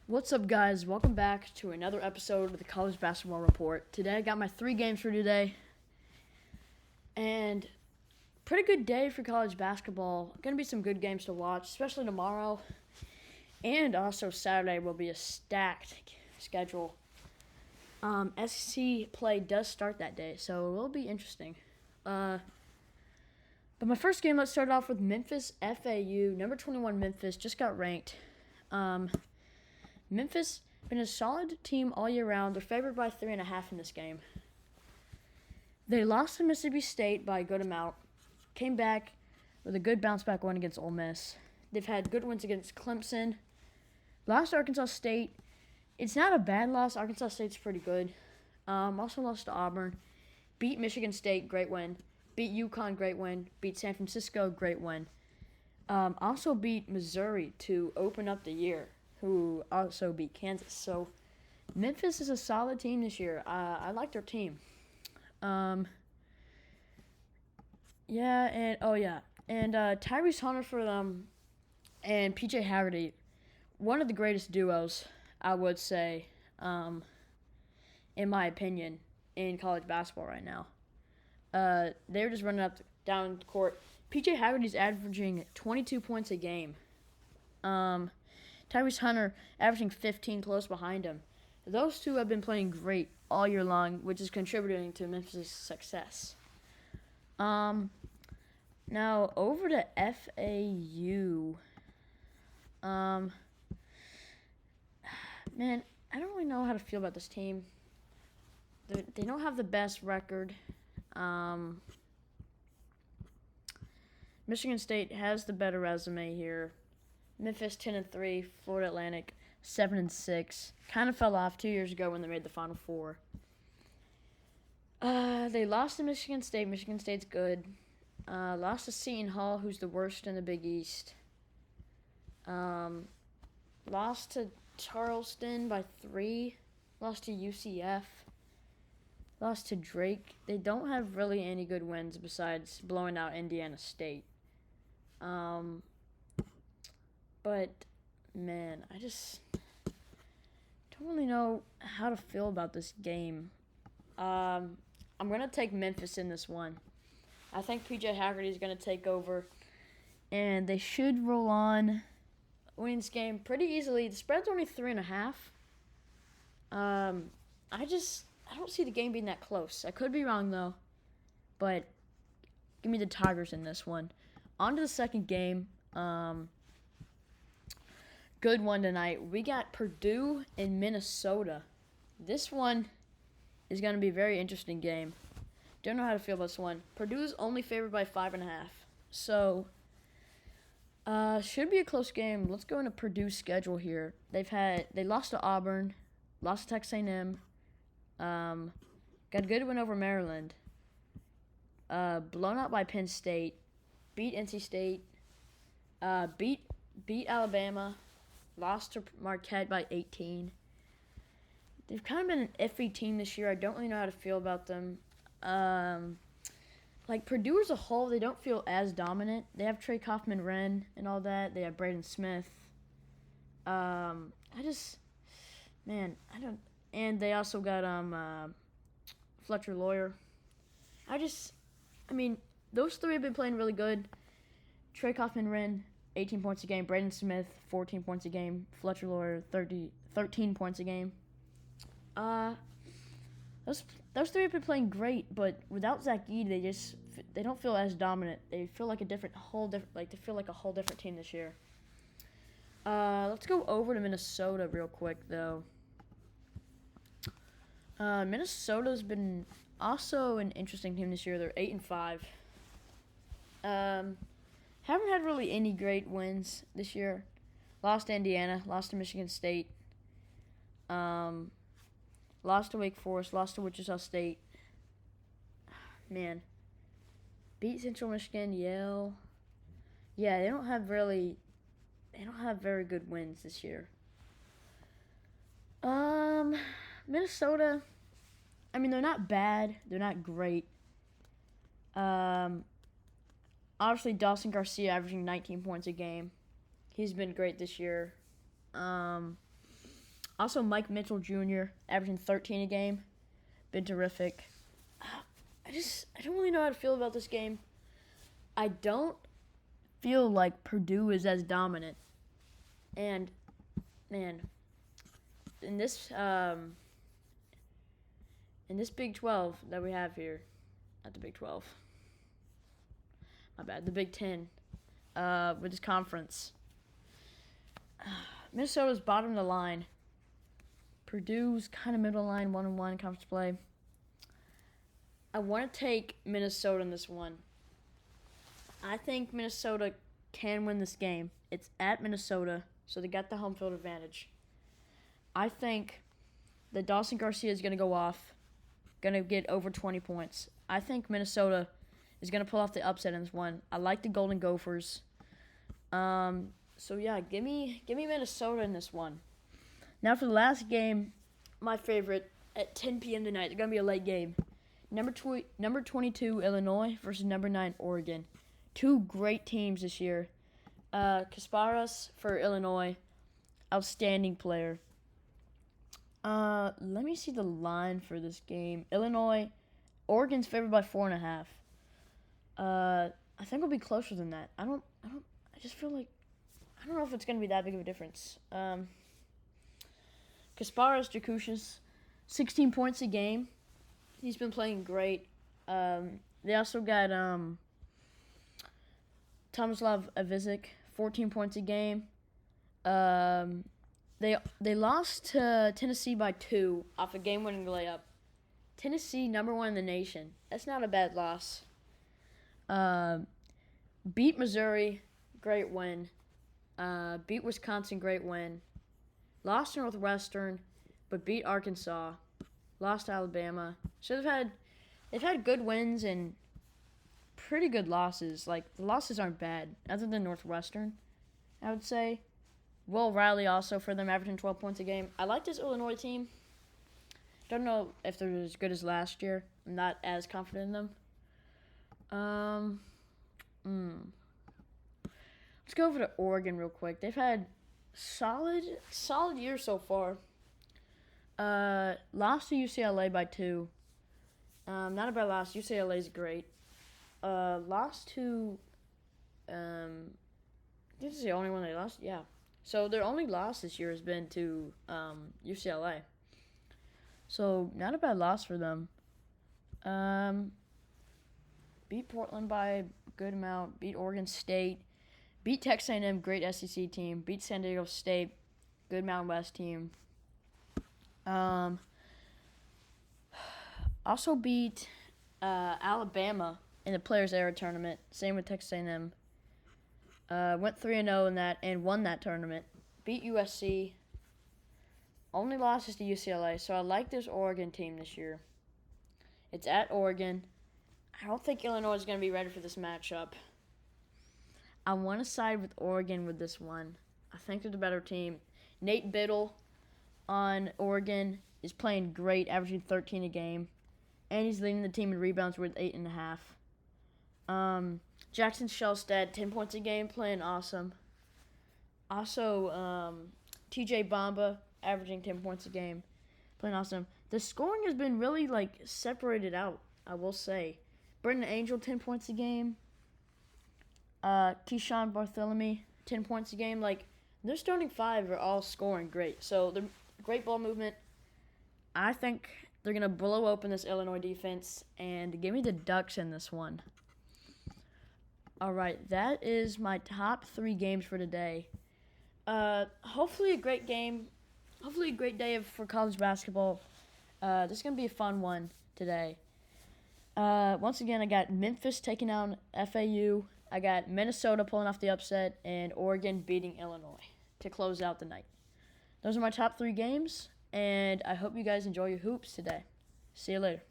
What's up, guys? Welcome back to another episode of the College Basketball Report. Today, I got my 3 games for today, and pretty good day for college basketball. Gonna be some good games to watch, especially tomorrow, and also Saturday will be a stacked schedule. SEC play does start that day, so it will be interesting. But my first game, let's start off with Memphis FAU. Number 21 Memphis just got ranked. Memphis been a solid team all year round. They're favored by 3.5 in this game. They lost to Mississippi State by a good amount. Came back with a good bounce-back win against Ole Miss. They've had good wins against Clemson. Lost to Arkansas State. It's not a bad loss. Arkansas State's pretty good. Also lost to Auburn. Beat Michigan State, great win. Beat UConn, great win. Beat San Francisco, great win. Also beat Missouri to open up the year, who also beat Kansas. So Memphis is a solid team this year. I like their team. And Tyrese Hunter for them and PJ Haggerty, one of the greatest duos, I would say, in my opinion, in college basketball right now. They're just running up down the court. PJ Haggerty's averaging 22 points a game. Tyrese Hunter averaging 15 close behind him. Those two have been playing great all year long, which is contributing to Memphis' success. Now over to FAU. Man, I don't really know how to feel about this team. They don't have the best record. Michigan State has the better resume here. Memphis 10-3, Florida Atlantic 7-6. Kind of fell off 2 years ago when they made the Final Four. They lost to Michigan State. Michigan State's good. Lost to Seton Hall, who's the worst in the Big East. Lost to Charleston by 3. Lost to UCF. Lost to Drake. They don't have really any good wins besides blowing out Indiana State. But, man, I just don't really know how to feel about this game. I'm going to take Memphis in this one. I think PJ Haggerty is going to take over, and they should roll on, win this game pretty easily. The spread's only 3.5. I don't see the game being that close. I could be wrong, though, but give me the Tigers in this one. On to the second game. Good one tonight. We got Purdue and Minnesota. This one is going to be a very interesting game. Don't know how to feel about this one. Purdue's only favored by 5.5. So, should be a close game. Let's go into Purdue's schedule here. They lost to Auburn, lost to Texas A&M, got a good win over Maryland, blown out by Penn State, beat NC State, beat Alabama, lost to Marquette by 18. They've kind of been an iffy team this year. I don't really know how to feel about them. Purdue as a whole, they don't feel as dominant. They have Trey Kaufman-Renn and all that. They have Braden Smith. And they also got Fletcher Lawyer. Those three have been playing really good. Trey Kaufman-Renn, 18 points a game. Braden Smith, 14 points a game. Fletcher Lawyer, 13 points a game. Those three have been playing great, but without Zach Edey, they don't feel as dominant. They feel like they feel like a whole different team this year. Let's go over to Minnesota real quick, though. Minnesota's been also an interesting team this year. They're 8-5. Haven't had really any great wins this year. Lost to Indiana, lost to Michigan State, lost to Wake Forest, lost to Wichita State. Man, beat Central Michigan, Yale. Yeah, they don't have very good wins this year. Minnesota, they're not bad. They're not great. Obviously, Dawson Garcia averaging 19 points a game. He's been great this year. Also, Mike Mitchell Jr. averaging 13 a game. Been terrific. I don't really know how to feel about this game. I don't feel like Purdue is as dominant. And, man, in this Big 12 that we have here, not the Big 12, my bad, the Big 10, with this conference, Minnesota's bottom of the line. Purdue's kind of middle line, 1-1 conference play. I want to take Minnesota in this one. I think Minnesota can win this game. It's at Minnesota, so they got the home field advantage. I think that Dawson Garcia is going to go off, going to get over 20 points. I think Minnesota is going to pull off the upset in this one. I like the Golden Gophers. So yeah, give me Minnesota in this one. Now for the last game, my favorite, at 10 p.m. tonight. It's going to be a late game. Number 22, Illinois versus number 9, Oregon. Two great teams this year. Kasparas for Illinois, outstanding player. Let me see the line for this game. Oregon's favored by 4.5. I think it'll be closer than that. I just feel like, I don't know if it's going to be that big of a difference. Kasparas Jakushis, 16 points a game. He's been playing great. They also got Tomislav Ivizic, 14 points a game. They lost to Tennessee by 2 off a game-winning layup. Tennessee, number 1 in the nation. That's not a bad loss. Beat Missouri, great win. Beat Wisconsin, great win. Lost to Northwestern, but beat Arkansas. Lost to Alabama. So they've had good wins and pretty good losses. Like, the losses aren't bad, other than Northwestern, I would say. Will Riley also for them, averaging 12 points a game. I like this Illinois team. Don't know if they're as good as last year. I'm not as confident in them. Let's go over to Oregon real quick. They've had solid year so far. Lost to UCLA by 2. Not a bad loss. UCLA's great. Lost to, this is the only one they lost? Yeah. So their only loss this year has been to UCLA. So not a bad loss for them. Beat Portland by a good amount. Beat Oregon State. Beat Texas A&M, great SEC team. Beat San Diego State, good Mountain West team. Also beat Alabama in the Players Era tournament. Same with Texas A&M. Went 3-0 in that and won that tournament. Beat USC. Only losses to UCLA. So I like this Oregon team this year. It's at Oregon. I don't think Illinois is going to be ready for this matchup. I want to side with Oregon with this one. I think they're the better team. Nate Biddle on Oregon is playing great, averaging 13 a game. And he's leading the team in rebounds with 8.5. Jackson Shelstad, 10 points a game, playing awesome. Also, TJ Bamba, averaging 10 points a game, playing awesome. The scoring has been really, separated out, I will say. Brendan Angel, 10 points a game. Keyshawn Bartholomew, 10 points a game. Their starting 5 are all scoring great. So, they're great ball movement. I think they're going to blow open this Illinois defense and give me the Ducks in this one. All right, that is my top 3 games for today. Hopefully a great game. Hopefully a great day for college basketball. This is going to be a fun one today. Once again, I got Memphis taking down FAU. I got Minnesota pulling off the upset, and Oregon beating Illinois to close out the night. Those are my top 3 games, and I hope you guys enjoy your hoops today. See you later.